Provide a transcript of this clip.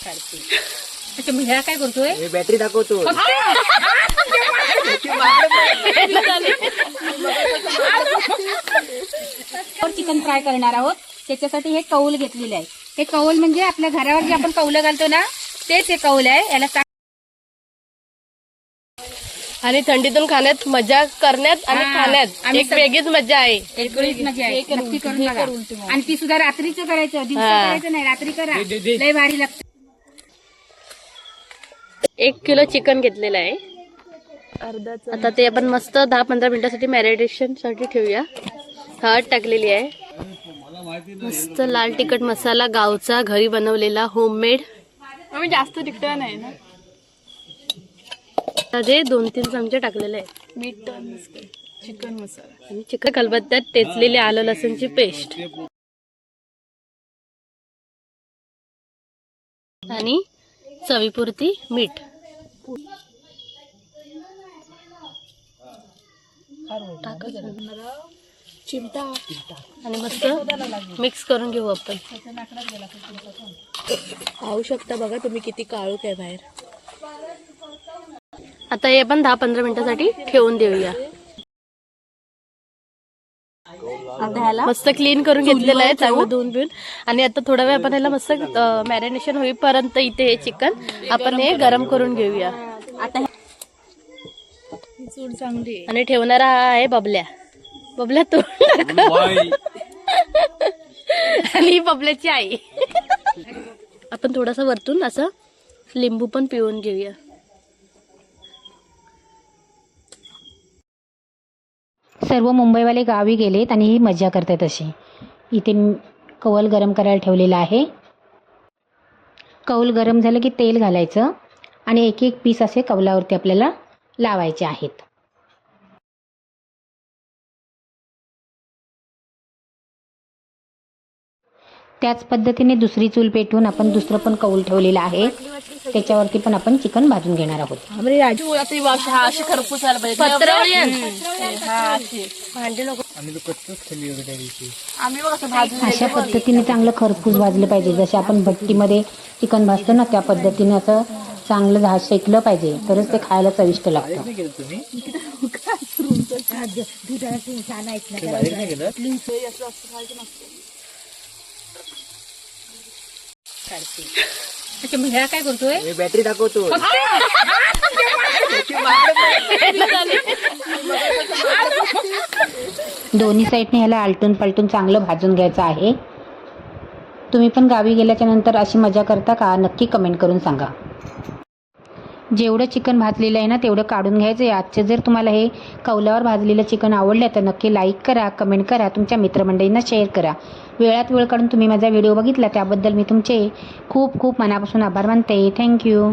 अच्छा मग ह्या काय करतोय? बॅटरी दाखवतो. चिकन फ्राय करणार आहोत. त्याच्यासाठी हे कौल घेतलेले आहे. हे कौल म्हणजे आपल्या घरावर जे आपण कौलं घालतो ना तेच हे कौल आहे. याला आणि थंडीतून खाण्यात मजा करण्यात आणि खाण्यात एक वेगळीच मजा आहे. वेगळीच मजा आहे. नक्की करून बघा. आणि ती सुद्धा रात्रीचं करायचं, दिवसा करायचं नाही, रात्री करा. लय भारी लागतं. 1 किलो चिकन घेतलेलं आहे. आता ते आपण मस्त 10-15 मिनिटासाठी मॅरिनेशन साठी ठेवूया. हळद टाकलेली आहे. मस्त लाल तिखट मसाला गावचा घरी बनवलेला होममेड. आम्ही जास्त तिखट नाही ना. ते 2-3 चमचे टाकलेले आहे. मीठ चिकन मसाला आणि चिकन खलबत्त्यात टेचलेली आलं लसूणची पेस्ट आणि चवीपुरती मीठ चिमटा आणि मस्त मिक्स करून घेऊ आपण. पाहू शकता बघा तुम्ही किती काळोख आहे बाहेर. आता हे आपण 10-15 मिनिटासाठी ठेवून देऊया. मस्त क्लीन करून घेतलेलं आहे चांगलं धुवून बिवून. आणि आता थोडा वेळ आपण ह्याला मस्त मॅरिनेशन होईपर्यंत इथे हे चिकन आपण हे गरम करून घेऊया. आता चूड चांगली आहे. आणि ठेवणारा हा आहे बबल्या. बबल्या तो आणि ही बबल्याची आई. आपण थोडासा वरतून असं लिंबू पण पिळून घेऊया. सर्व मुंबईवाले गावी गेलेत आणि ही मजा करतात. अशी इथे कौल गरम करायला ठेवलेला आहे. कौल गरम झालं की तेल घालायचं आणि एक एक पीस असे कौलावरती आपल्याला लावायचे आहेत. त्याच पद्धतीने दुसरी चूल पेटवून आपण दुसरं पण कौल ठेवलेलं आहे. त्याच्यावरती पण आपण चिकन भाजून घेणार आहोत. अशा पद्धतीने चांगलं खरपूस भाजलं पाहिजे. जसे आपण भट्टीमध्ये चिकन भाजतो ना त्या पद्धतीने असं चांगलं झाड शेकलं पाहिजे तरच ते खायला चविष्ट लागतं. अच्छा मग ह्या काय करतोय? बॅटरी दाखवतो. दोन्ही साईडने ह्याला आलटून पलटून चांगलं भाजून घ्यायचं आहे. तुम्ही पण गावी गेल्याच्या नंतर अशी मजा करता का? नक्की कमेंट करून सांगा. जेवढं चिकन भाजलेलं आहे ना तेवढं काढून घ्यायचं आहे. आजचे जर तुम्हाला हे कौलावर भाजलेलं चिकन आवडलं तर नक्की लाईक करा, कमेंट करा, तुमच्या मित्रमंडळींना शेअर करा. वेळात वेळ काढून तुम्ही माझा व्हिडिओ बघितला त्याबद्दल मी तुमचे खूप खूप मनापासून आभार मानते. थँक्यू.